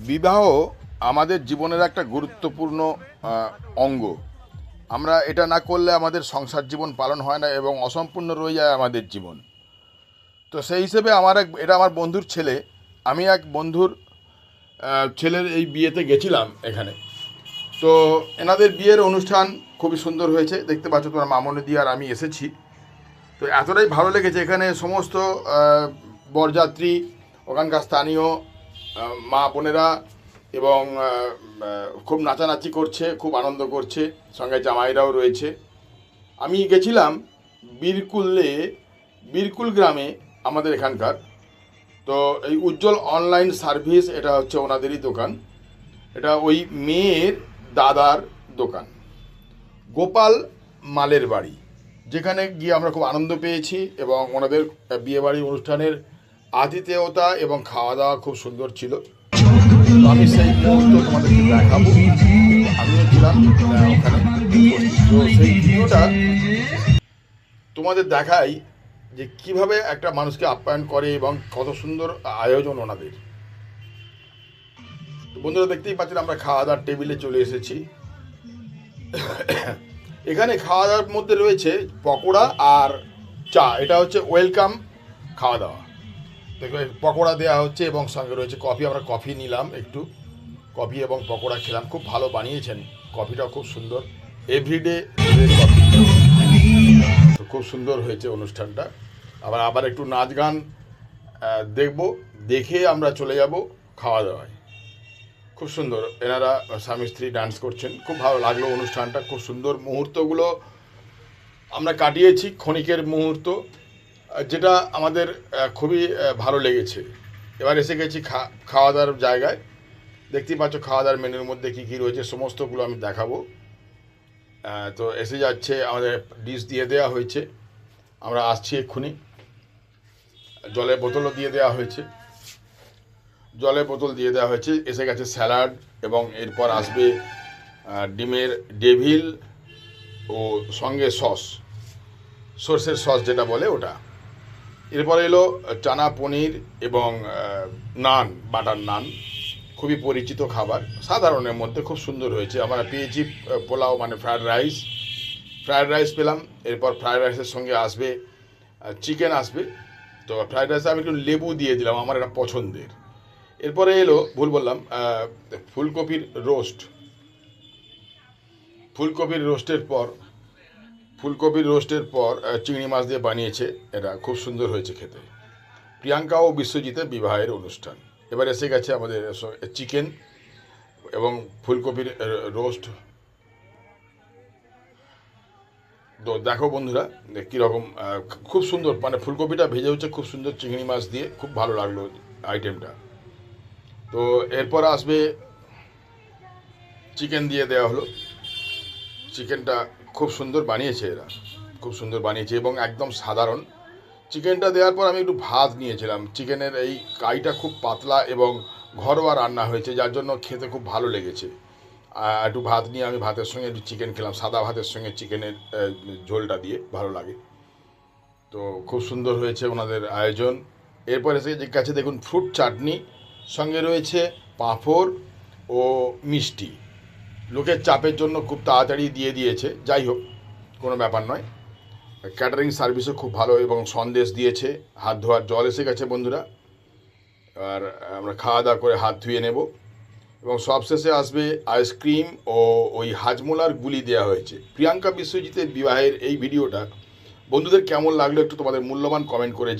বিবাহ আমাদের জীবনের একটা গুরুত্বপূর্ণ অঙ্গ। আমরা এটা না করলে আমাদের সংসার জীবন পালন হয় না এবং অসম্পূর্ণ রয়ে যায় আমাদের জীবন। তো সেই হিসেবে এটা আমার বন্ধুর ছেলে। আমি এক বন্ধুর ছেলের এই বিয়েতে গেছিলাম এখানে। তো এনাদের বিয়ের অনুষ্ঠান খুবই সুন্দর হয়েছে, দেখতে পাচ্ছ তোমার মামনি দি আর আমি এসেছি। তো এতটাই ভালো লেগেছে, এখানে সমস্ত বরযাত্রী, ওখানকার স্থানীয় মা বোনেরা এবং খুব নাচানাচি করছে, খুব আনন্দ করছে, সঙ্গে জামাইরাও রয়েছে। আমি গেছিলাম বীরকুলে, বীরকুল গ্রামে আমাদের এখানকার। তো এই উজ্জ্বল অনলাইন সার্ভিস, এটা হচ্ছে ওনাদেরই দোকান। এটা ওই মেয়ের দাদার দোকান, গোপাল মালের বাড়ি, যেখানে গিয়ে আমরা খুব আনন্দ পেয়েছি এবং ওনাদের বিয়েবাড়ি অনুষ্ঠানের আতিথেয়তা এবং খাওয়া দাওয়া খুব সুন্দর ছিল। তো আমি সেই মুহূর্ত তোমাদেরকে দেখাবো। আমিও ছিলাম ওখানে উপস্থিত। তো সেই ভিডিওটা তোমাদের দেখাই যে কিভাবে একটা মানুষকে আপ্যায়ন করে এবং কত সুন্দর আয়োজন ওনাদের। বন্ধুরা দেখতেই পাচ্ছেন, আমরা খাওয়া দাওয়ার টেবিলে চলে এসেছি। এখানে খাওয়া দাওয়ার মধ্যে রয়েছে পকোড়া আর চা। এটা হচ্ছে ওয়েলকাম খাওয়া দাওয়া। দেখবে পকোড়া দেওয়া হচ্ছে এবং সঙ্গে রয়েছে কফি। আমরা কফি নিলাম, একটু কফি এবং পকোড়া খেলাম। খুব ভালো বানিয়েছেন, কফিটাও খুব সুন্দর, এভরিডে কফি। তো খুব সুন্দর হয়েছে অনুষ্ঠানটা। আবার আবার একটু নাচ গান দেখব, দেখে আমরা চলে যাব খাওয়া দাওয়ায়। খুব সুন্দর, এনারা স্বামী স্ত্রী ডান্স করছেন। খুব ভালো লাগলো অনুষ্ঠানটা, খুব সুন্দর মুহূর্তগুলো আমরা কাটিয়েছি, ক্ষণিকের মুহূর্ত, যেটা আমাদের খুবই ভালো লেগেছে। এবার এসে গেছি খাওয়া দাওয়ার জায়গায়। দেখতেই পাচ্ছ খাওয়া দাওয়ার মেনুর মধ্যে কী কী রয়েছে, সমস্তগুলো আমি দেখাবো। তো এসে যাচ্ছে, আমাদের ডিশ দিয়ে দেওয়া হয়েছে, আমরা আসছি এক্ষুনি। জলের বোতলও দিয়ে দেওয়া হয়েছে, জলের বোতল দিয়ে দেওয়া হয়েছে। এসে গেছে স্যালাড এবং এরপর আসবে ডিমের ডেভিল ও সঙ্গে সস, সর্ষের সস যেটা বলে ওটা। এরপরে এলো চানা পনির এবং নান, বাটার নান, খুবই পরিচিত খাবার, সাধারণের মধ্যে খুব সুন্দর হয়েছে। আমরা পেয়েছি পোলাও, মানে ফ্রায়েড রাইস, ফ্রায়েড রাইস পেলাম। এরপর ফ্রায়েড রাইসের সঙ্গে আসবে চিকেন আসবে। তো ফ্রায়েড রাইসে আমি একটু লেবু দিয়ে দিলাম, আমার এটা পছন্দের। এরপরে এলো, ভুল বললাম, ফুলকপির রোস্ট। ফুলকপির রোস্টের পর চিংড়ি মাছ দিয়ে বানিয়েছে, এটা খুব সুন্দর হয়েছে খেতে। প্রিয়াঙ্কা ও বিশ্বজিতের বিবাহের অনুষ্ঠান। এবার এসে গেছে আমাদের চিকেন এবং ফুলকপির রোস্ট। তো দেখো বন্ধুরা কীরকম খুব সুন্দর, মানে ফুলকপিটা ভেজে হচ্ছে খুব সুন্দর, চিংড়ি মাছ দিয়ে খুব ভালো লাগলো আইটেমটা। তো এরপর আসবে চিকেন দিয়ে দেওয়া হলো। চিকেনটা খুব সুন্দর বানিয়েছে এরা, খুব সুন্দর বানিয়েছে এবং একদম সাধারণ। চিকেনটা দেওয়ার পর আমি একটু ভাত নিয়েছিলাম। চিকেনের এই কাইটা খুব পাতলা এবং ঘরোয়া রান্না হয়েছে, যার জন্য খেতে খুব ভালো লেগেছে। একটু ভাত নিয়ে আমি ভাতের সঙ্গে একটু চিকেন খেলাম, সাদা ভাতের সঙ্গে চিকেনের ঝোলটা দিয়ে ভালো লাগে। তো খুব সুন্দর হয়েছে ওনাদের আয়োজন। এরপর এসে কাছে দেখুন ফ্রুট চাটনি, সঙ্গে রয়েছে পাঁপড় ও মিষ্টি। লোকের চাপের জন্য খুব তাড়াতাড়ি দিয়ে দিয়েছে, যাই হোক কোনো ব্যাপার নয়। ক্যাটারিং সার্ভিসও খুব ভালো এবং সন্দেশ দিয়েছে। হাত ধোয়ার জল এসে গেছে বন্ধুরা, আর আমরা খাওয়া দাওয়া করে হাত ধুয়ে নেব। এবং সবশেষে আসবে আইসক্রিম ও ওই হাজমোলার গুলি দেওয়া হয়েছে। প্রিয়াঙ্কা বিশ্বজিতের বিবাহের এই ভিডিওটা বন্ধুদের কেমন লাগলো একটু তোমাদের মূল্যবান কমেন্ট করে